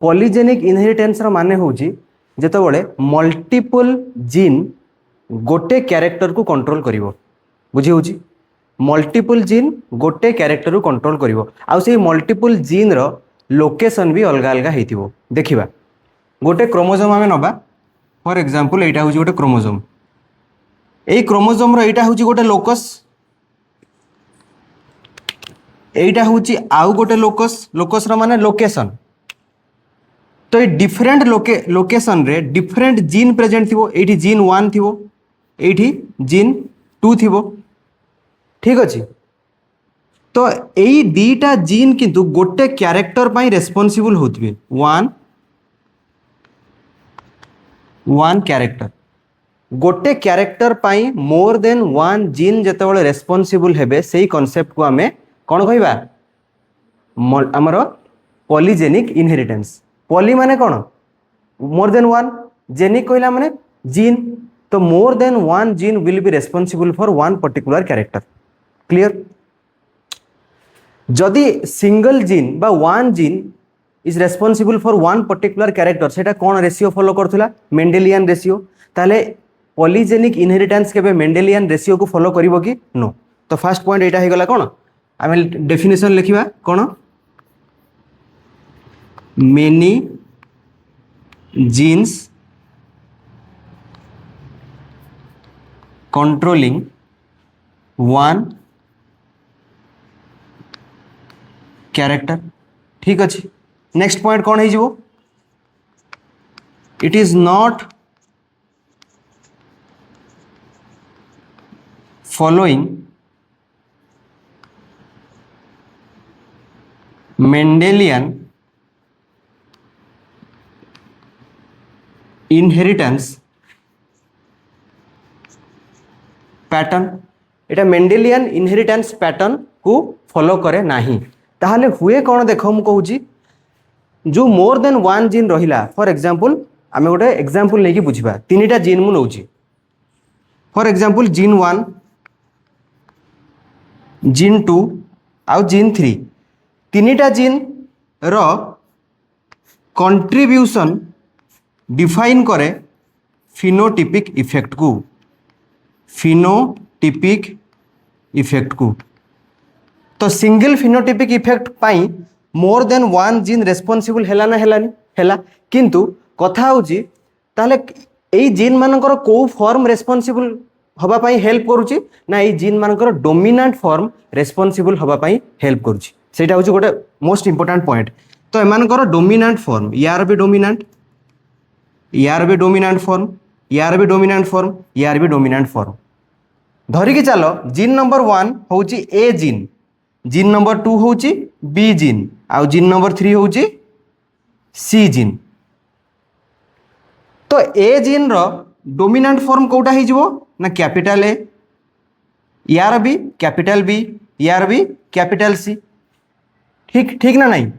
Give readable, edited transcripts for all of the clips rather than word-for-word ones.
Polygenic inheritance रो माने होउची जेतबळे multiple gene गोटे कैरेक्टर को कंट्रोल करिवो बुझी होउची मल्टीपल जीन गोटे कैरेक्टर को कंट्रोल करिवो आ से मल्टीपल जीन रो लोकेशन भी अलग अलग हेतिवो देखिबा गोटे क्रोमोसोम आमे नबा फॉर एग्जांपल एटा होउची गोटे क्रोमोसोम एई क्रोमोसोम रो एटा होउची गोटे लोकस एटा होउची आउ गोटे लोकस लोकस रो माने लोकेशन तो ये डिफरेंट लोकेशन रे डिफरेंट जीन प्रेजेंट थिवो एठी जीन 1 थिवो एठी जीन 2 थिवो ठीक अछि तो एई दीटा जीन किंतु गोटे कैरेक्टर पाई रेस्पोंसिबल होतबे वन कैरेक्टर गोटे कैरेक्टर पाई मोर देन वन जीन जेतेबेले रेस्पोंसिबल हेबे सेही कांसेप्ट को हमें कोन कहबा हमरो पॉलीजेनिक इनहेरिटेंस पॉली माने कौन मोर देन वन जेनिक कहला माने जीन तो मोर than one gene will be responsible for one particular character clear जदि सिंगल जीन बा one gene is responsible for one particular character सेटा कौन रेशियो फॉलो करथुला मेंडेलियन रेशियो ताले पॉलीजेनिक इनहेरिटेंस केबे Mendelian ratio को फॉलो करिवो कि no तो first point एटा हे गला कोन आमे डेफिनेशन लिखिबा कोन many genes controlling one character ठीक अच्छे नेक्स्ट पॉइंट कौन है it is not following Mendelian inheritance pattern Etah Mendelian inheritance pattern को फॉलो करे नाही ताहले हुए कौन देख मु कहूची जो मोर देन वन जीन रहिला फॉर एग्जांपल आमे गोटे एग्जांपल लेके बुझिबा तीनटा जीन मु नउची फॉर एग्जांपल जीन 1 जीन 2 आउ जीन 3 तीनटा जीन रो कंट्रीब्यूशन डिफाइन करे फिनोटिपिक इफेक्ट को फिनोटिपिक इफेक्ट को तो सिंगल फिनोटिपिक इफेक्ट पाई more than one gene responsible हैला ना हैलानी हैला किंतु कथा होची ताले एई जीन मानकर को फॉर्म रेस्पोंसिबल हबा पाई हेल्प करूची ना एई जीन मानकर डोमिनेंट फॉर्म रेस्पोंसिबल हबा पाई हेल्प करूची सेटा होची गोटे मोस्ट इंपोर्टेंट पॉइंट तो एमानकर डोमिनेंट फॉर्म यार भी डोमिनेंट यार भी डोमिनेंट फॉर्म यार भी डोमिनेंट फॉर्म यार भी डोमिनेंट फॉर्म धरिकी चलो जीन नंबर 1 होची ए जीन जीन नंबर 2 होची बी जीन आउ जीन नंबर 3 होची सी जीन तो ए जीन रो डोमिनेंट फॉर्म कोटा ही जीवो ना कैपिटल ए यार भी कैपिटल बी यार भी कैपिटल सी ठीक ठीक ना नहीं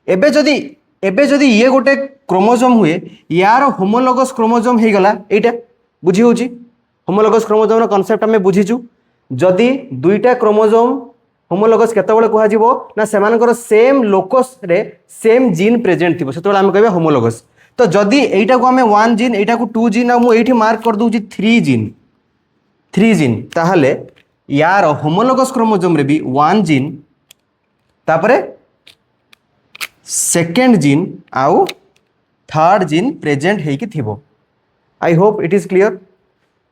एबे जदि ये गोटे क्रोमोसोम हुए यार होमोलोगस क्रोमोसोम हो गला एटा बुझी होची होमोलोगस क्रोमोसोम रो कांसेप्ट हमें बुझीचु जदि दुईटा क्रोमोसोम होमोलोगस केतेबेले कुहा जीवो ना सेमानकर सेम लोकस रे सेम जीन प्रेजेंट थिबो सेतेबेले हम कहबे होमोलोगस तो जदि एटा को हमें 1 जीन एटा को 2 जीन आ मु एठी मार्क कर दूची 3 जीन ताहले यार होमोलोगस क्रोमोसोम रे भी 1 जीन तापरे सेकेंड जीन आउ थर्ड जीन प्रेजेंट हेकी थिबो I hope it is clear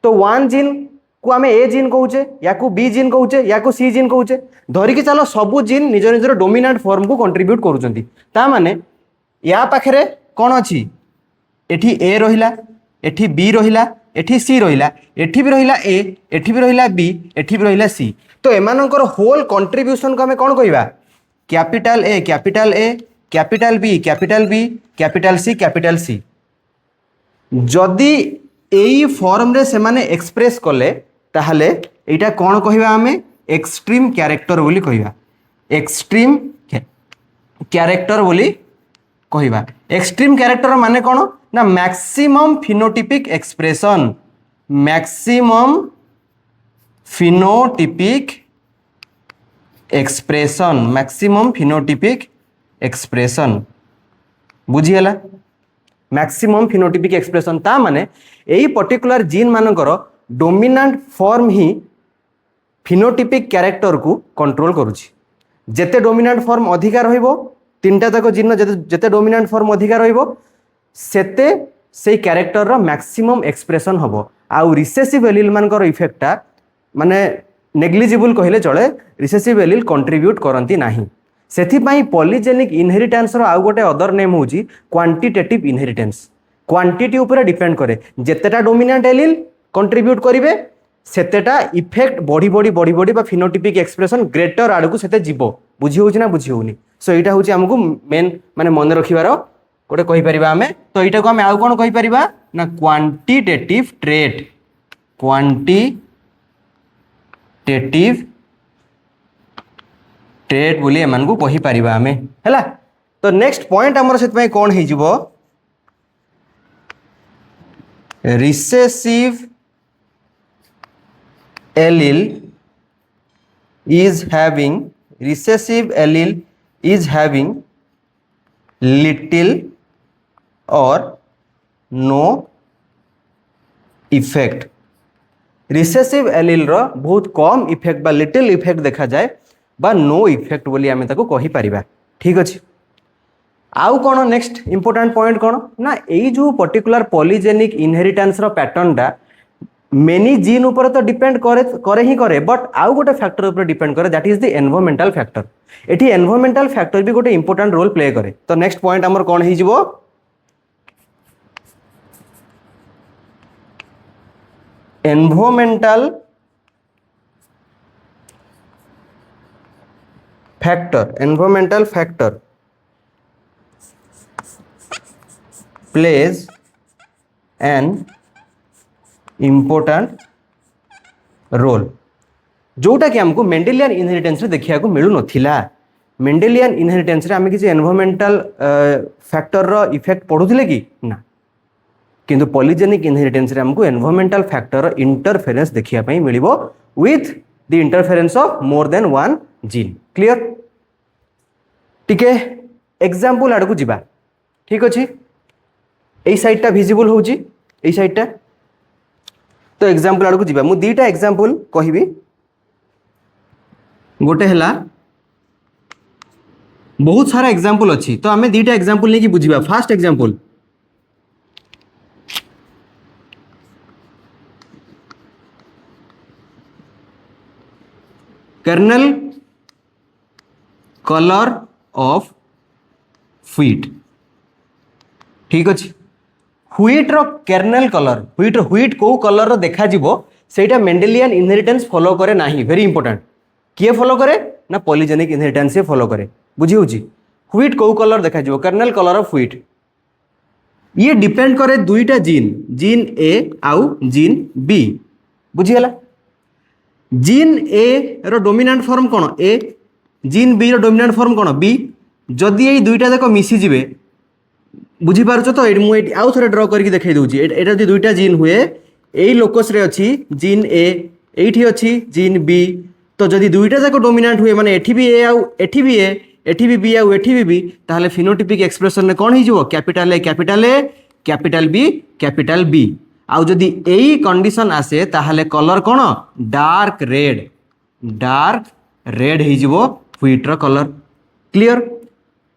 तो 1 जीन को आमे ए जीन कहूचे या को बी जीन कहूचे या को सी जीन कहूचे धरिकी चलो सबु जीन निज निजर डोमिनेंट फॉर्म को कंट्रीब्यूट करूचंती ता माने या पाखरे कोन अछि एठी ए रहिला एठी बी रहिला एठी सी रहिला एठी भी रहिला ए एठी भी रहिला बी एठी भी रहिला सी तो एमानकर होल कंट्रीब्यूशन को हमें कोन कहबा capital A capital A capital B capital B capital C जदि एई फॉर्म रे से माने एक्सप्रेस कले ताहले एटा कोन कहिबा हमें एक्सट्रीम कैरेक्टर बोली कहिबा एक्सट्रीम कैरेक्टर बोली कहिबा एक्सट्रीम कैरेक्टर माने कोन ना maximum phenotypic expression maximum phenotypic expression बुझीगला मैक्सिमम फिनोटाइपिक एक्सप्रेशन ता माने एई पर्टिकुलर जीन मानकर डोमिनेंट फॉर्म ही फिनोटाइपिक कैरेक्टर को कंट्रोल करुछि जेते डोमिनेंट फॉर्म अधिकार रहिबो तीनटा तक जीन जेते डोमिनेंट फॉर्म अधिकार रहिबो सेते से कैरेक्टर रो मैक्सिमम एक्सप्रेशन हबो आउ रिसेसिव एलील मानकर इफेक्टटा माने नेग्लिजिबल कहले चले रिसेसिव एलील कंट्रीब्यूट करंती नाही सेथिपाई पॉलीजेनिक इनहेरिटेंस रो आउ गोटे अदर नेम होची क्वांटिटेटिव इनहेरिटेंस क्वांटिटी ऊपर डिपेंड करे जेतेटा डोमिनेंट एलील कंट्रीब्यूट करिवे सेतेटा इफेक्ट बढ़ी बढ़ी बढ़ी बढ़ी बा फिनोटाइपिक एक्सप्रेशन ग्रेटर आड़ को सेते जीवो बुझी होची ना बुझी होनी सो एटा होची हमकु मेन माने मन रखिबार गोटे कहि परिबा हमें तो एटा को हमें आउ कोन कहि परिबा ना क्वांटिटेटिव ट्रेट बोली एमान को कहि परिबा हमें हैला तो नेक्स्ट पॉइंट हमर सेत पई कोन हे जीवो recessive allele is having little or no effect recessive allele रो बहुत कम इफेक्ट बा लिटिल इफेक्ट देखा जाए बा नो इफेक्ट बोली आमे ताको कहि परिबा ठीक अछि आउ कोन नेक्स्ट इंपोर्टेंट पॉइंट कोन ना एई जो पर्टिकुलर पॉलीजेनिक इनहेरिटेंस रो पैटर्न डा मेनी जीन ऊपर तो डिपेंड करे ही करे बट आउ गोटे फैक्टर ऊपर डिपेंड करे that is the environmental factor एठी एनवायरमेंटल फैक्टर भी गोटे इंपोर्टेंट रोल प्ले करे तो नेक्स्ट पॉइंट हमर कोन ही जीवो environmental factor plays an important role जोटा कि हमको मेंडेलियन इनहेरिटेंस रे देखिया को मिलु नथिला मेंडेलियन इनहेरिटेंस रे हम किसी एनवायरमेंटल फैक्टर रो इफेक्ट पढुथिले कि ना किंतु पॉलीजेनिक इनहेरिटेंस रे हमको एनवायरमेंटल फैक्टर रो इंटरफेरेंस देखिया पई मिलिबो with the interference of more than one gene clear टिके एग्जांपल आड़ को जिबा ठीक अछि एई साइड टा विजिबल होउची एई साइड टा तो एग्जांपल आड़ को जीवा मु दीटा एग्जांपल कहिबी गोटे हला बहुत सारा एग्जांपल अच्छी तो आमे दीटा एग्जांपल नहीं कि बुझीबा first example kernel colour of wheat ठीक अच्छे व्हीट रो कर्नल कलर व्हीट को कलर रो देखा जीवो सेटा मेंडेलियन इनहेरिटेंस फॉलो करे नाही वेरी इंपोर्टेंट किए फॉलो करे ना पॉलीजेनिक इनहेरिटेंस से फॉलो करे बुझी होची व्हीट को कलर देखा जीवो कर्नल कलर ऑफ व्हीट ये डिपेंड करे दुईटा जीन ए आउ जीन बी बुझी गला जीन ए रो डोमिनेंट फॉर्म कोन ए जीन बी रो डोमिनेंट फॉर्म कोन बी जदि ए दुईटा देखो मिसी जिवे बुझी पारछ तो मुझे आउ थे ड्र करके देखई दूची एटा जो दुईटा जीन हुए यही लोकस रे अच्छी जीन ए एठी अच्छी जीन बी तो जदि दुईटा जाक डोमिनेंट हुए माने एठी भी ए आउ एठी भी ए एठी भी बी आउ एठी भी बी ताहले फिनोटाइपिक एक्सप्रेशन ने कोन हिजो कैपिटल कैपिटल बी आउ जदि एई कंडीशन आसे ताहले कलर कोन डार्क रेड हिजो व्हीट रो कलर क्लियर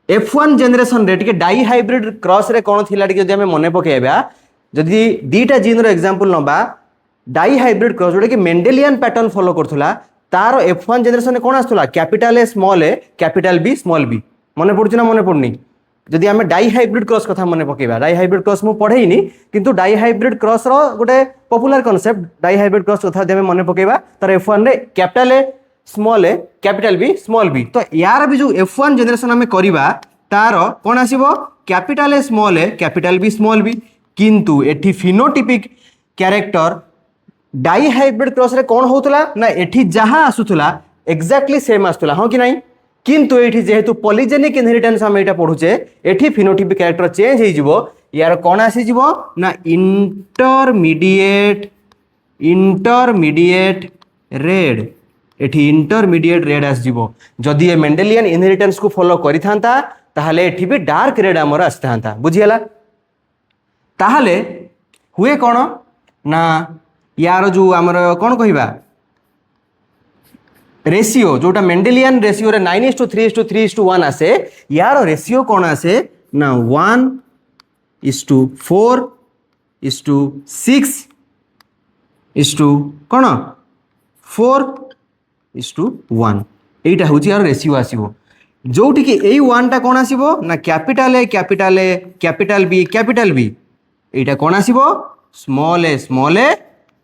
F1 जेनरेशन रे डाई हाइब्रिड क्रॉस रे कोन थिला जदि हमें मने पकेबा जदि दीटा जीन रो एग्जांपल नबा डाई हाइब्रिड क्रॉस जोटा कि मेंडेलियन पैटर्न फॉलो करथुला तार F1 जेनरेशन ने कोन आस्तुला capital A small A capital B small B मने पडुछि ना मने पडनी जदि हमें डाई हाइब्रिड क्रॉस कथा मने पकेबा डाई हाइब्रिड क्रॉस मु पढेइनी किंतु डाई हाइब्रिड क्रॉस रो गोटे popular concept dihybrid cross कथा हमें मने पकेबा तार F1 रे capital A small A capital B small B तो यार भी जो F1 जेनरेशन हमें करिबा तार कोन आसीबो capital A capital B small B किंतु एठी phenotypic character dihybrid cross रे कोन होतला ना एठी जहां आसुतला एक्जेक्टली सेम आसुतला हां कि नहीं किंतु एठी जेहेतु पॉलीजेनिक इनहेरिटेंस हम एटा पढुचे एठी फिनोटाइपिक कैरेक्टर चेंज हे जिवो यार कोन आसी जिवो ना इंटरमीडिएट रेड एठी इंटरमीडिएट रेड आस जिवो जदि ए मेंडेलियन इनहेरिटेंस को फॉलो करि थांता ताहले एठी भी डार्क रेड आमर आसता बुझीगला ताहले हुए कौन ना यार जो आमर कौन कहवा रेशियो जोटा मेंडेलियन रेशियो रे 9:3:3:1 आसे यार रेशियो कौन आसे ना 1:4:6 कौन 4:1 एटा हूँ यार रेशियो आसो जोटि कि यही 1 टा कौन आसो ना कैपिटाल ए कैपिटाल ए कैपिटाल बी एटा कौन आसो स्मॉल ए स्मॉल ए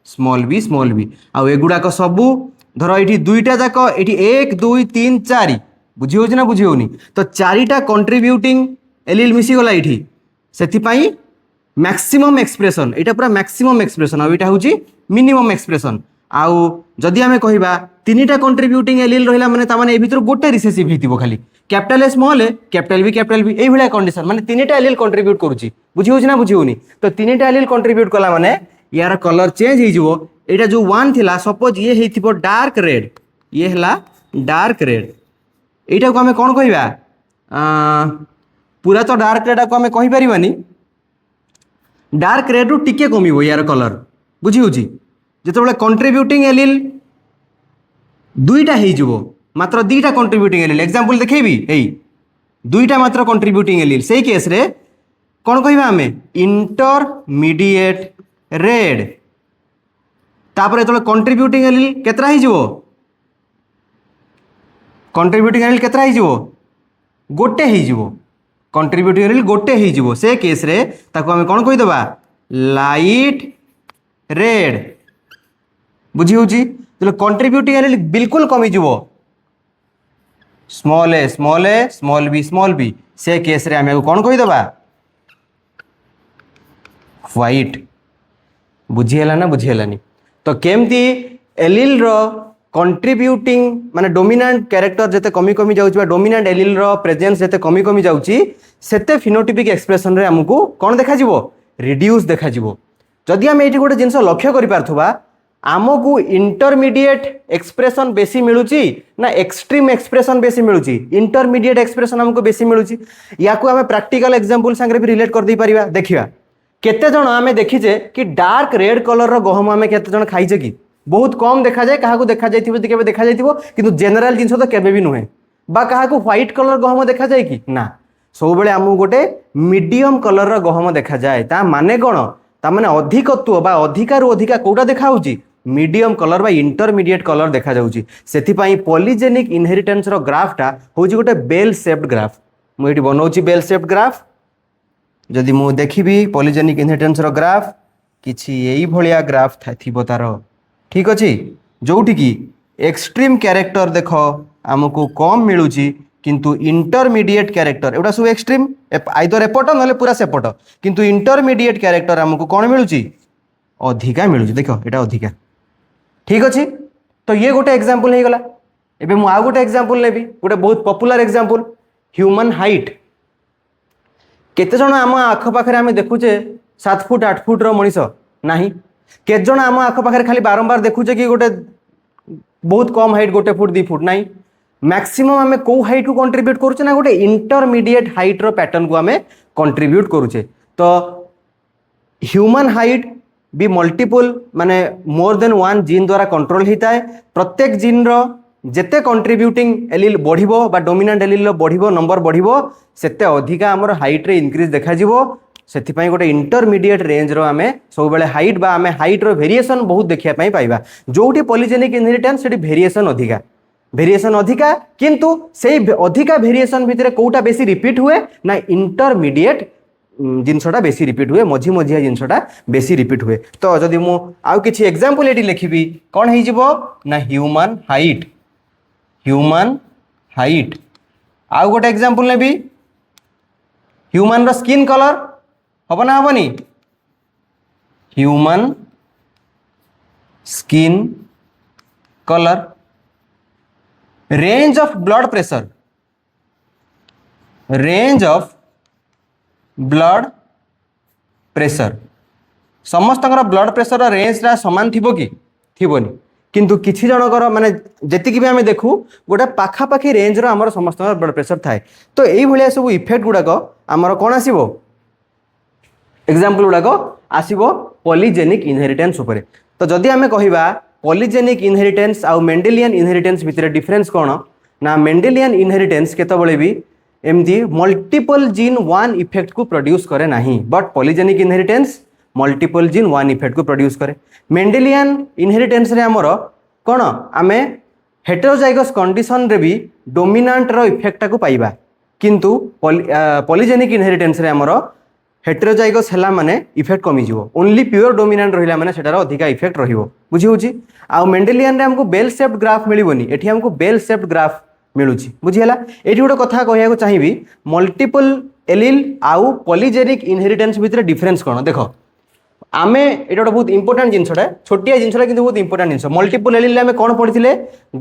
स्मॉल बी आउ एगुड़ाक सबू धर ये दुईटा जाक ये 1 2 3 4 बुझी हो ना बुझी होनी तो 4टा कंट्रीब्यूटिंग एलिल मिसीगला ये से मैक्सिमम एक्सप्रेशन यहाँ पूरा मैक्सिमम एक्सप्रेशन आईटा हूँ मिनिमम एक्सप्रेशन आउ जदि आम कहवा 3टा कंट्रीब्यूटिंग एलिल रहा मैंने ताने भर गोटे रिसेसिव हो खाली कैपिटाल ए स्मॉल ए कैपिटाल बी यही कंडीशन माने 3टा एलिल कंट्रीब्यूट करुच्ची बुझी हो ना बुझी होनी तो 3टा एलिल कंट्रीब्यूट कला माने यार कलर चेंज हो एटा जो 1 थिला सपोज ये हेइथिबो डार्क रेड ये हला डार्क रेड एटा को हमें कौन कहवा पूरा तो डार्क रेड को हमें कहि परिबानी डार्क रेड रु टिके कमिबो यार कलर बुझी होची जेतेबेले कंट्रीब्यूटिंग एलिल दुईटा हेइजिवो मात्र 2टा कंट्रीब्यूटिंग एलिल एग्जांपल देखेबी एई 2टा मात्र कंट्रीब्यूटिंग एलिल सेही केस रे कौन कहवा हमें इंटरमीडिएट रेड तापर जो कंट्रीब्यूटिंग एलिल केतरा हो कंट्रीब्यूटिंग एलिल केतरा हो गोटे हो कंट्रीब्यूटिंग एलिल गोटे हो से केस रे ताको हमें कौन कहीदेबा लाइट रेड बुझी हो कंट्रीब्यूटिंग एलिल बिल्कुल कमिज स्मॉल ए स्मॉल बी से केस रे हमें कौन कहीदेबा व्हाइट बुझीगला ना बुझीगलानी तो केमती एलिल रो कंट्रीब्यूटिंग माने डोमिनेंट कैरेक्टर जते कमी कमी जाउची डोमिनेंट एलिल रो प्रेजेंस जते कमी कमी जाउची सेते फिनोटाइपिक एक्सप्रेशन रे हमकु कोन देखा जिवो रिड्यूस देखा जिवो जदि हम एठी गोटे जिंस लक्ष्य करि पारथुबा आमकु इंटरमीडिएट एक्सप्रेशन बेसी मिलुची ना एक्सट्रीम एक्सप्रेशन बेसी मिलुची इंटरमीडिएट एक्सप्रेशन हमकु बेसी मिलुची याकु हमें प्रैक्टिकल एग्जांपल संगे भी रिलेट कर दी परिबा देखिबा केते जण आमे देखिजे कि डार्क रेड कलर रो गहम आमे केते जण खाइजे कि बहुत कम देखा जाए काहाकू देखा जाइथिबो केबे देखा जाइथिबो किंतु जनरल जिंस तो केबे भी नुहे बा काहाकू व्हाइट कलर गहम देखा जाए कि ना सब बेले आमु गोटे मीडियम कलर रो गहम देखा जाए ता माने कोन ता माने अधिकत्व बा अधिकारु अधिका कोटा देखा होची मीडियम कलर बा इंटरमीडिएट कलर देखा जाउची सेथि पई पॉलीजेनिक इनहेरिटेंस रो ग्राफटा होची गोटे बेल शेप्ड ग्राफ मु एठी बनौची बेल शेप्ड ग्राफ जदि मु देखिबी पॉलीजेनिक इनहेरिटेंस रो ग्राफ किछि एई भलिया ग्राफ थिबो तार ठीक अछि जोठी की एक्सट्रीम कैरेक्टर देखो आमको कम मिलुची किंतु इंटरमीडिएट कैरेक्टर एटा सब एक्सट्रीम आइदर एपट नले पूरा सेपट किंतु इंटरमीडिएट कैरेक्टर आमको कौन मिलुची अधिका मिलुची देखो एटा अधिका ठीक अछि तो ये गोटे एग्जांपल हे गला एबे मु आ गोटे एग्जांपल लेबी गोटे बहुत पॉपुलर एग्जांपल ह्यूमन हाइट केते जण आम आख पाखरे आमे देखुचे 7 फुट 8 फुट रो मनीष नाही केते जण आम आख पाखरे खाली बारंबार देखुचे कि गोटे बहुत कम हाइट 1 फुट 2 फुट नाही मैक्सिमम आमे को हाइट को कंट्रीब्यूट करूचे ना गोटे इंटरमीडिएट हाइट रो पैटर्न को आमे कंट्रीब्यूट करूचे तो ह्यूमन हाइट भी मल्टीपल माने मोर देन 1 जीन द्वारा कंट्रोल होता है प्रत्येक जीन रो जेते कंट्रीब्यूटिंग एलिल बढ़िबो बा डोमिनेंट एलिल रो बढ़िबो नंबर बढ़िबो सेते अधिका हमर हाइट रे इंक्रीज देखा जिवो सेति पई गोटे इंटरमीडिएट रेंज रो आमे सब बेले हाइट बा आमे हाइट रो वेरिएशन बहुत देखिया पई पाइबा जोटी पॉलीजेनिक इनहेरिटेंस सेठी वेरिएशन अधिका किंतु से अधिका वेरिएशन भितरे कोटा बेसी रिपीट हुए ना इंटरमीडिएट जिनसटा बेसी रिपीट हुए मझी मझिया जिनसटा बेसी रिपीट हुए तो जदि मु आउ किछि एग्जांपल एटी लिखिबी कोन हेइ जिवो ना ह्यूमन हाइट आउ गोटे एग्जांपल नेबी ह्यूमन रो स्किन कलर हबो ना हबनी human skin colour range of blood pressure समस्त ब्लड प्रेशर रेंज रा समान थिबो कि थिबोनी किंतु किछि जनकर माने जेतिक भी आम देखू गोटे पाखापाखि रेंजर आमर समस्त ब्लड प्रेशर थाए तो यही भाया सब इफेक्ट गुड़ाक आमर कौन आसो एग्जाम्पल गुड़ाक आसो पॉलीजेनिक इनहेरिटेंस उपरे तो जदि आम कहवा पॉलीजेनिक इनहेरिटेंस आउ मेंडेलियन इनहेरिटेंस भितर डिफरेंस कौन ना मेंडेलियन इनहेरिटेंस केतबेले भी एमती मल्टीपल जीन वन इफेक्ट को प्रोड्यूस करे नहीं but polygenic inheritance multiple gene one effect को प्रोड्यूस करे मेंडेलियन इनहेरिटेंस रे हमर कौन आमे हेटेरोजाइगस कंडीशन रे भी डोमिनांट रो इफेक्ट को पाइबा किंतु पॉलीजेनिक इनहेरिटेंस रे हमर हेटेरोजाइगस हैला माने इफेक्ट कमी जिवो ओनली प्योर डोमिनांट रहिला माने सेटार अधिका इफेक्ट रहिवो बुझी होची आ मेंडेलियन रे हमको बेल शेप्ड ग्राफ मिलिबोनी एठी हमको बेल शेप्ड ग्राफ मिलूची बुझीला एठी गोटे कथा कहया को चाहिबी मल्टीपल एलील आउ पॉलीजेनिक इनहेरिटेंस भितर डिफरेंस कोन देखो आमे एटा बहुत इंपोर्टेंट जिनसटा छोटिया जिनसटा किंतु बहुत इंपोर्टेंट जिनस मल्टीपल एलील आमे कोन पढिथिले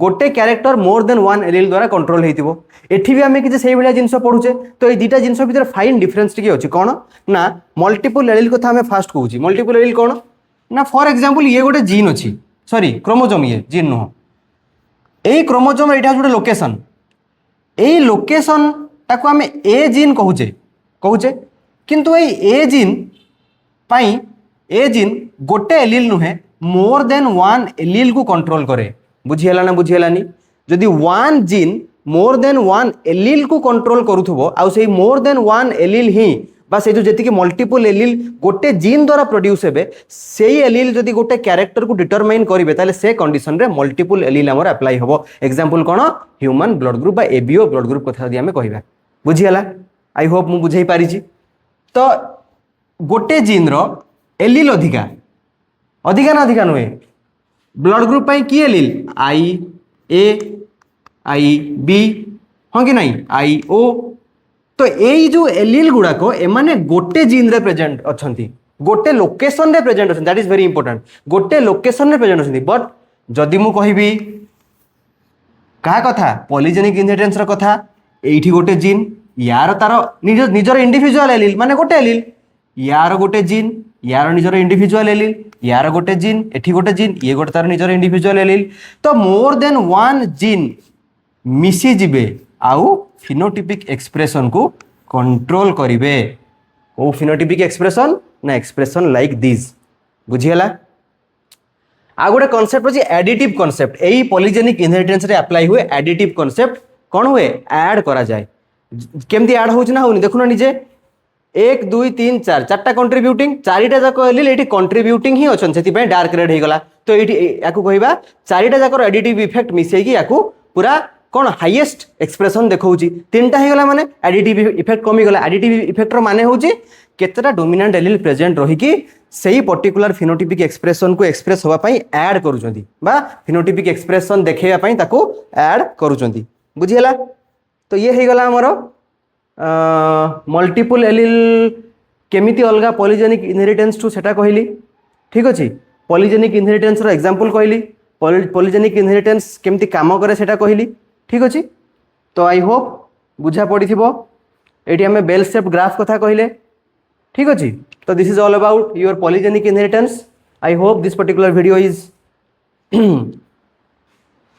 गोटे कैरेक्टर मोर देन वन एलील द्वारा कंट्रोल हेतिबो एठी भी आमे कि सेही भलिया जिनस पढुचे तो ए दुटा जिनस भितर फाइन डिफरेंस टिके अछि कोन ना मल्टीपल एलील कथा आमे फास्ट कहूची मल्टीपल एलील कोन ना फॉर एग्जांपल ये गोटे जीन अछि सॉरी क्रोमोसोम ये जीन नो एई क्रोमोसोम एटा गोटे लोकेशन एई लोकेशन ताको आमे ए जीन कहूचे किंतु एई ए जीन पाई ए जीन गोटे एलील नुहे मोर देन वन एलील को कंट्रोल करे बुझीला ना बुझीलानी जदि वन जीन मोर देन वन एलील को कंट्रोल करूथबो आ से मोर देन वन एलील ही बा से जो जेतिके मल्टीपल एलील गोटे जीन द्वारा प्रोड्यूस हेबे सेही एलील जदि गोटे कैरेक्टर को डिटरमाइन करिवे ताले से कंडीशन रे मल्टीपल एलील हमर अप्लाई हबो एग्जांपल कोन ह्यूमन ब्लड ग्रुप बा एबीओ ब्लड ग्रुप कथा जदि हमें कहबा बुझीला आई होप मु बुझाई पारि छी तो गोटे जीन रो एलील अधिका अधिका ना अधिका नुहे ब्लड ग्रुप पाई की एलील आई ए आई बी हाँ कि नहीं आई ओ तो यही जो एलील गुड़ाक एमाने गोटे जीन रे प्रेजेंट अछंती गोटे लोकेशन रे प्रेजेंट अछंती दैट इज वेरी इंपोर्टेंट गोटे लोकेशन रे प्रेजेंट अछंती बट जदि मु कहिबी कहा कथा पॉलीजेनिक इनहेरिटेंस रो कथा एठी गोटे जीन यार तार निजर इंडिविजुअल एलील माने गोटे एलील यार गोटे जीन यार निजर इंडिविजुअल एलील यार गोटे जीन एठी गोटे जीन ये गोटे तार निजर इंडिविजुअल एलील तो मोर देन वन जीन मिसी जिबे आउ फिनोटिपिक एक्सप्रेशन को कंट्रोल करिवे ओ फिनोटिपिक एक्सप्रेशन ना एक्सप्रेशन लाइक दिस बुझीला आ गोटे कांसेप्ट अछि एडिटिव कांसेप्ट एई पॉलीजेनिक इनहेरिटेंस रे अप्लाई हुए एडिटिव कांसेप्ट कोन हुए ऐड करा जाए केमती ऐड होउछ ना होनी देखुना निजे 1 2 3 4 चारटा कंट्रीब्यूटिंग चारिटा जाक एलील एठी कंट्रीब्यूटिंग ही अछन सेति पे डार्क रेड हे गला तो एठी याकू कहबा चारिटा जाकर एडिटिव इफेक्ट मिसै कि याकू पूरा कौन हाईएस्ट एक्सप्रेशन देखौची तीनटा हे गला माने एडिटिव इफेक्ट कमी गला एडिटिव इफेक्ट रो माने होची केतरा डोमिनेंट एलील प्रेजेंट रही कि सही पर्टिकुलर फिनोटिपिक एक्सप्रेशन को एक्सप्रेस होबा पई ऐड करूचंती बा फिनोटिपिक एक्सप्रेशन देखेबा पई ताको ऐड करूचंती बुझियला तो ये हे गला हमरो मल्टीपल एलील केमिति अलगा पॉलीजेनिक इनहेरिटेंस टू सेटा कहली ठीक अछि पॉलीजेनिक इनहेरिटेंस रो एग्जांपल कहली पॉलीजेनिक इनहेरिटेंस केमिति काम करे सेटा कहली ठीक अछि तो आई होप बुझा पड़िथिबो एठी हमें बेल शेप ग्राफ कथा कहले ठीक अछि तो this is all about your polygenic inheritance I hope this particular video is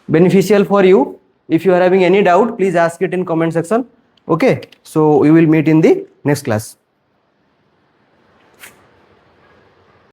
beneficial for you. If you are having any doubt, please ask it in comment section. Okay, so we will meet in the next class.